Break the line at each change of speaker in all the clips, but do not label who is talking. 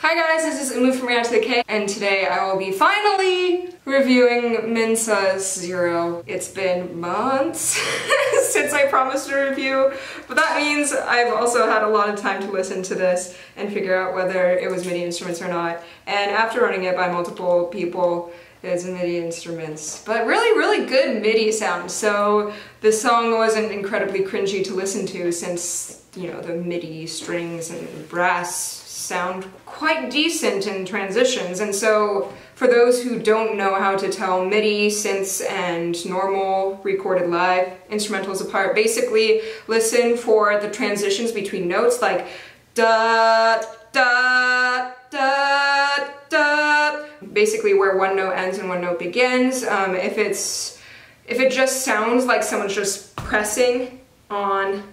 Hi guys, this is Umu from ZionT, and today I will be finally reviewing Minseo Zero. It's been months since I promised a review, but that means I've also had a lot of time to listen to this and figure out whether it was MIDI instruments or not. And after running it by multiple people, it's MIDI instruments, but really good MIDI sound. So the song wasn't incredibly cringy to listen to since, you know, the MIDI strings and brass sound quite decent in transitions. And so for those who don't know how to tell MIDI, synths, and normal recorded live instrumentals apart, basically listen for the transitions between notes, like da da da da, basically where one note ends and one note begins. If it just sounds like someone's just pressing on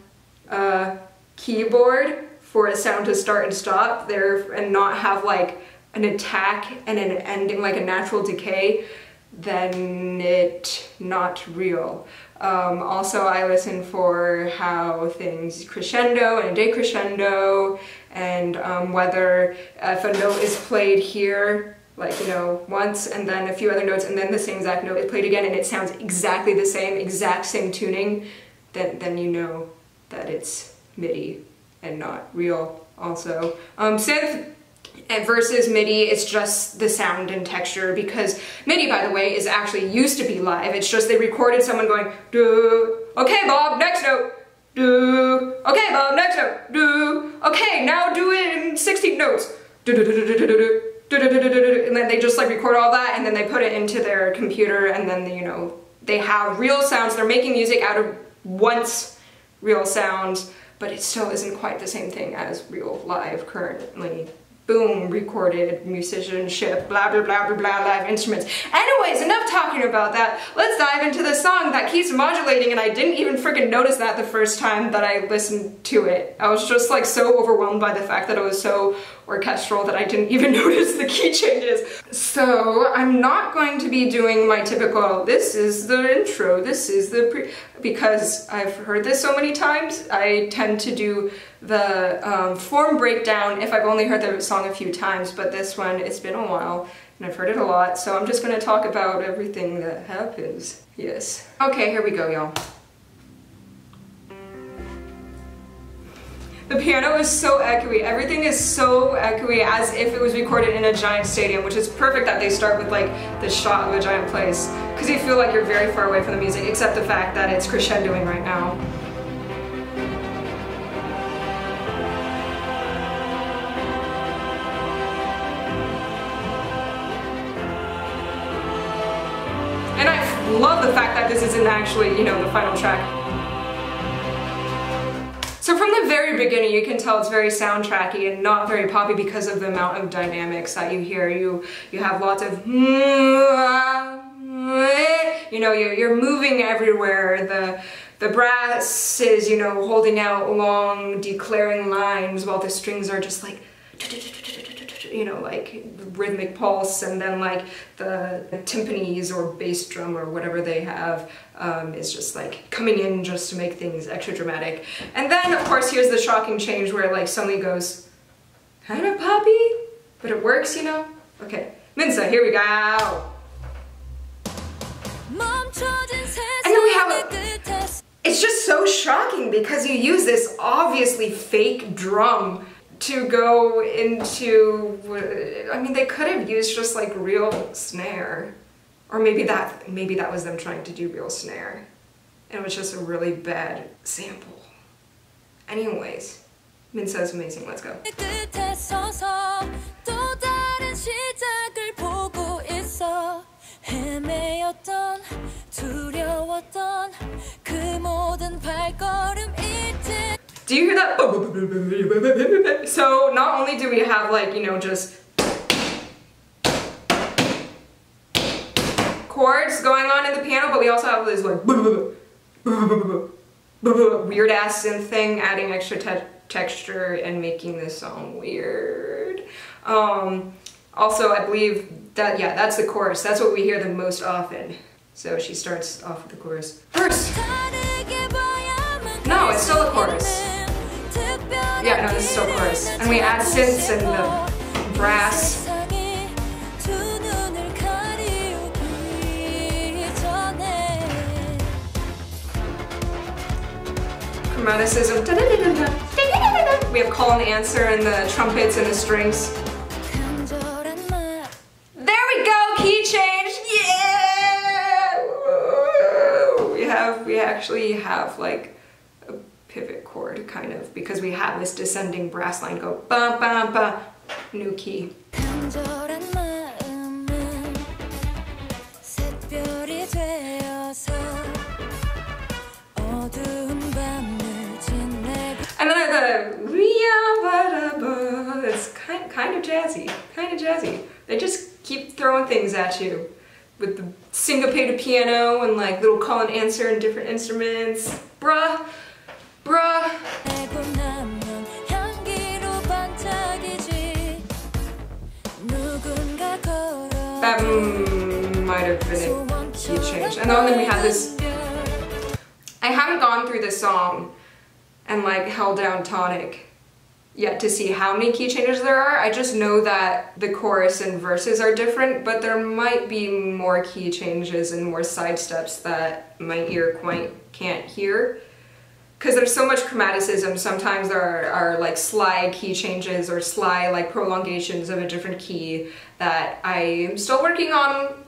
a keyboard for a sound to start and stop there and not have like an attack and an ending, like a natural decay, then it's not real. Also, I listen for how things crescendo and decrescendo, and whether if a note is played here, like, you know, once and then a few other notes and then the same exact note is played again and it sounds exactly the same, exact same tuning, then you know that it's MIDI and not real. Also, synth versus MIDI, it's just the sound and texture, because MIDI, by the way, is actually used to be live. It's just they recorded someone going do, okay Bob, next note, do, okay Bob, next note, do, okay now do it in 16 notes, do, do, do, do, do, do, do, do, do, do, do, and then they just like record all that and then they put it into their computer, and then, you know, they have real sounds. They're making music out of once real sounds, but it still isn't quite the same thing as real live currently. Boom, recorded musicianship, blah blah blah blah blah, live instruments. Anyways, enough talking about that. Let's dive into the song that keeps modulating, and I didn't even freaking notice that the first time that I listened to it. I was just like so overwhelmed by the fact that it was so orchestral that I didn't even notice the key changes. So I'm not going to be doing my typical, this is the intro, this is the pre, because I've heard this so many times. I tend to do the form breakdown if I've only heard the song a few times, but this one, it's been a while and I've heard it a lot, so I'm just going to talk about everything that happens. Yes. Okay, here we go, y'all. The piano is so echoey. Everything is so echoey, as if it was recorded in a giant stadium, which is perfect that they start with like the shot of a giant place, because you feel like you're very far away from the music, except the fact that it's crescendoing right now. And I love the fact that this isn't actually, you know, the final track. So from the very beginning, you can tell it's very soundtracky and not very poppy because of the amount of dynamics that you hear. You have lots of, you know, you're moving everywhere. The brass is, you know, holding out long, declaring lines, while the strings are just like, you know, like rhythmic pulse, and then like the timpanis or bass drum or whatever they have is just like coming in just to make things extra dramatic. And then of course here's the shocking change where it like suddenly goes kind of poppy, but it works, you know? Okay, Minseo, here we go. And then we have it's just so shocking because you use this obviously fake drum to go into, I mean, they could have used just like real snare, or maybe that was them trying to do real snare, and it was just a really bad sample. Anyways, Minseo's amazing. Let's go. Do you hear that? So not only do we have like, you know, just chords going on in the piano, but we also have this like weird ass synth thing, adding extra texture and making this song weird. Also, I believe that, yeah, that's the chorus. That's what we hear the most often. So she starts off with the chorus. Verse! No, it's still the chorus. Yeah, no, this is still chorus. And we add synths and the brass. Chromaticism. We have call and answer and the trumpets and the strings. There we go, key change. Yeah! We actually have like a pivot chord kind of, because we have this descending brass line go ba ba ba. New key. And then I have the it's kind of jazzy, They just keep throwing things at you with the syncopated piano and like little call and answer and different instruments. Bruh. That might have been a key change. And then we have this. I haven't gone through this song and like held down tonic yet to see how many key changes there are. I just know that the chorus and verses are different, but there might be more key changes and more side steps that my ear quite can't hear. Because there's so much chromaticism, sometimes there are like sly key changes or sly like prolongations of a different key that I'm still working on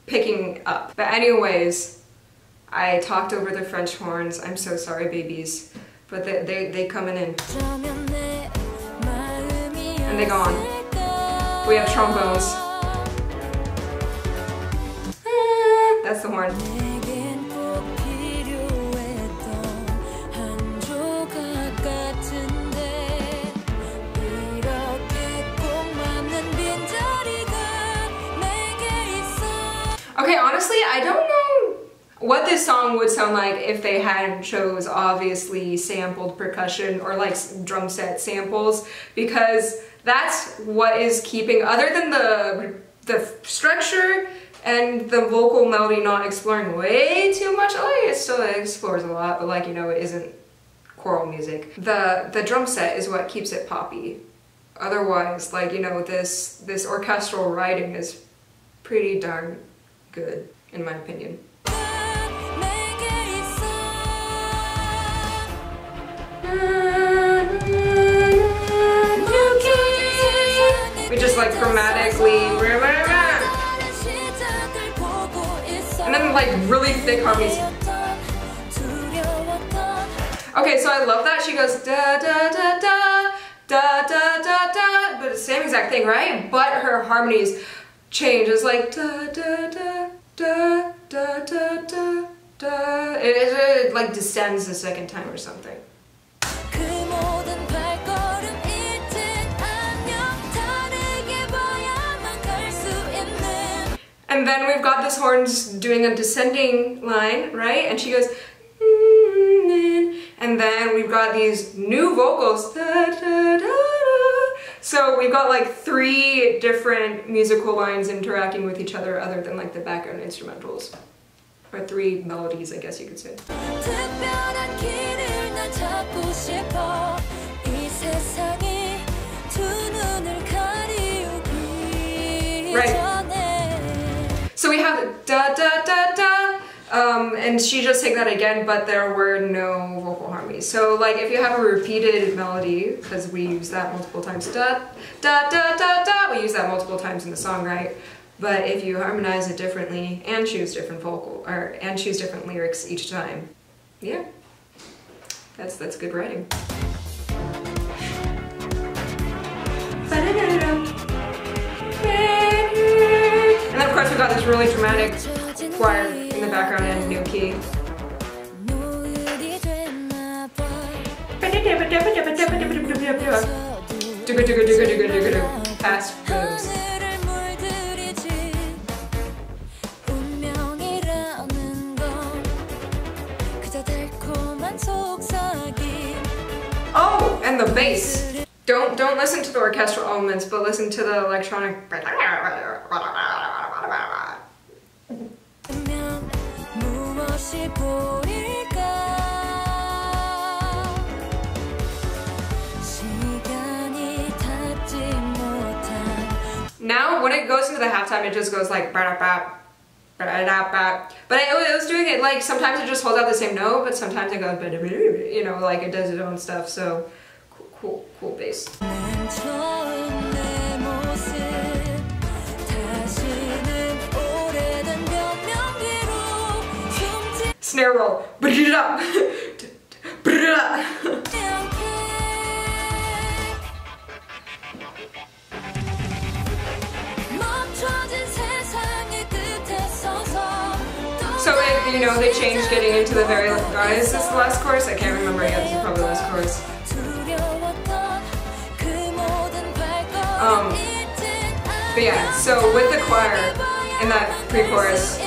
picking up. But anyways, I talked over the French horns. I'm so sorry, babies. But they coming in. And they gone. We have trombones. That's the horn. Okay, honestly, I don't know what this song would sound like if they hadn't chose obviously sampled percussion or like drum set samples, because that's what is keeping, other than the structure and the vocal melody not exploring way too much. It still explores a lot, but like, you know, it isn't choral music. The drum set is what keeps it poppy. Otherwise, like, you know, this orchestral writing is pretty darn good, in my opinion. We just like chromatically, and then like really thick harmonies. Okay, so I love that she goes da da da da da da da da, but the same exact thing, right? But her harmonies change. It's like da da da da da da da da. It like descends the second time or something. And then we've got this horns doing a descending line, right? And she goes, and then we've got these new vocals. So we've got like 3 different musical lines interacting with each other other than like the background instrumentals. Or 3 melodies, I guess you could say. Right. So we have da da da da, and she just sang that again, but there were no vocal harmonies. So like if you have a repeated melody, because we use that multiple times, da da da da da, we use that multiple times in the song, right? But if you harmonize it differently and choose different choose different lyrics each time, yeah, that's good writing. And then of course we got this really dramatic choir in the background and new key. Fast moves. Oh, and the bass. Don't listen to the orchestral elements, but listen to the electronic. Now when it goes into the halftime, it just goes like ba-da-bap, ba-da-da-bap. But it was doing it like, sometimes it just holds out the same note, but sometimes it goes, you know, like it does its own stuff. So cool bass. Snare roll. So it, you know, they changed getting into the very, is this the last chorus? I can't remember. Yeah, this is probably the last chorus. But yeah, so with the choir in that pre-chorus,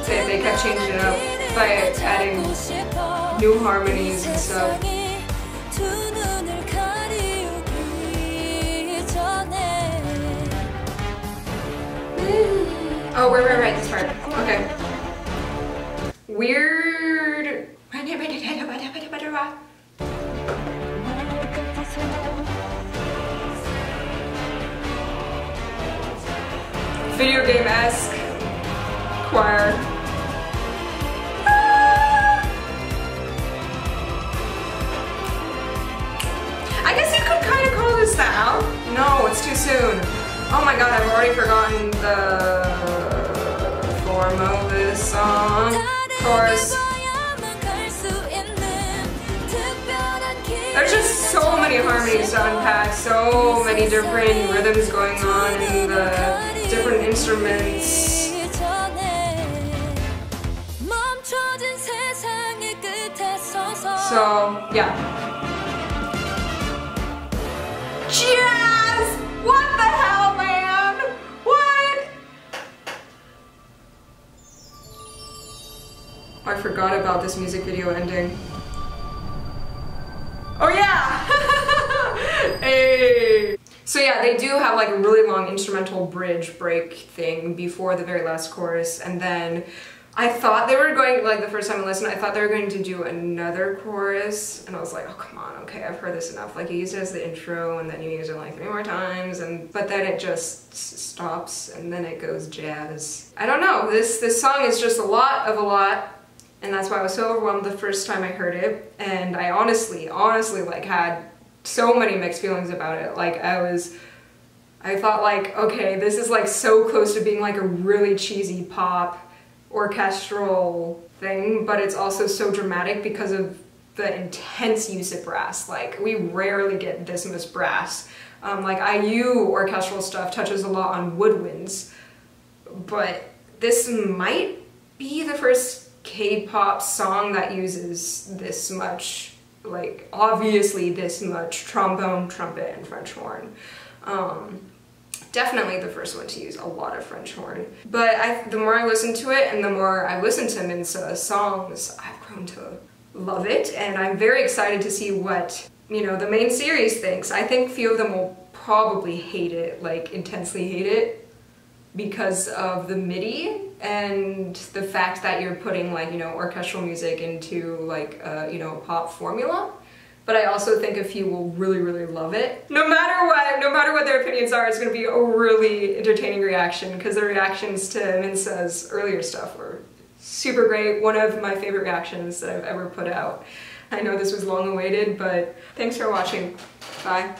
they kept changing it up by adding new harmonies and stuff. Oh, right, this part. Okay. Weird. Video game-esque choir. I guess you could kind of call this that. No, it's too soon. Oh my god, I've already forgotten the form of this song. Chorus. There's just so many harmonies to unpack, so many different rhythms going on in the different instruments. So, yeah. Jazz! What the hell, man? What? I forgot about this music video ending. Oh yeah! Hey! So yeah, they do have like a really long instrumental bridge break thing before the very last chorus, and then I thought they were going, like the first time I listened, I thought they were going to do another chorus, and I was like, oh come on, okay, I've heard this enough. Like you used it as the intro, and then you use it like 3 more times, but then it just stops, and then it goes jazz. I don't know, this song is just a lot of a lot. And that's why I was so overwhelmed the first time I heard it. And I honestly like had so many mixed feelings about it. Like I thought like, okay, this is like so close to being like a really cheesy pop orchestral thing, but it's also so dramatic because of the intense use of brass. Like we rarely get this much brass. Like IU orchestral stuff touches a lot on woodwinds, but this might be the first K-pop song that uses this much, like obviously this much trombone, trumpet, and French horn. Definitely the first one to use a lot of French horn. But the more I listen to it and the more I listen to Minseo's songs, I've grown to love it, and I'm very excited to see what, you know, the main series thinks. I think a few of them will probably hate it, like intensely hate it, because of the MIDI and the fact that you're putting like, you know, orchestral music into like, you know, a pop formula. But I also think a few will really love it. No matter what their opinions are, it's gonna be a really entertaining reaction, because the reactions to Minseo's earlier stuff were super great. One of my favorite reactions that I've ever put out. I know this was long awaited, but thanks for watching. Bye.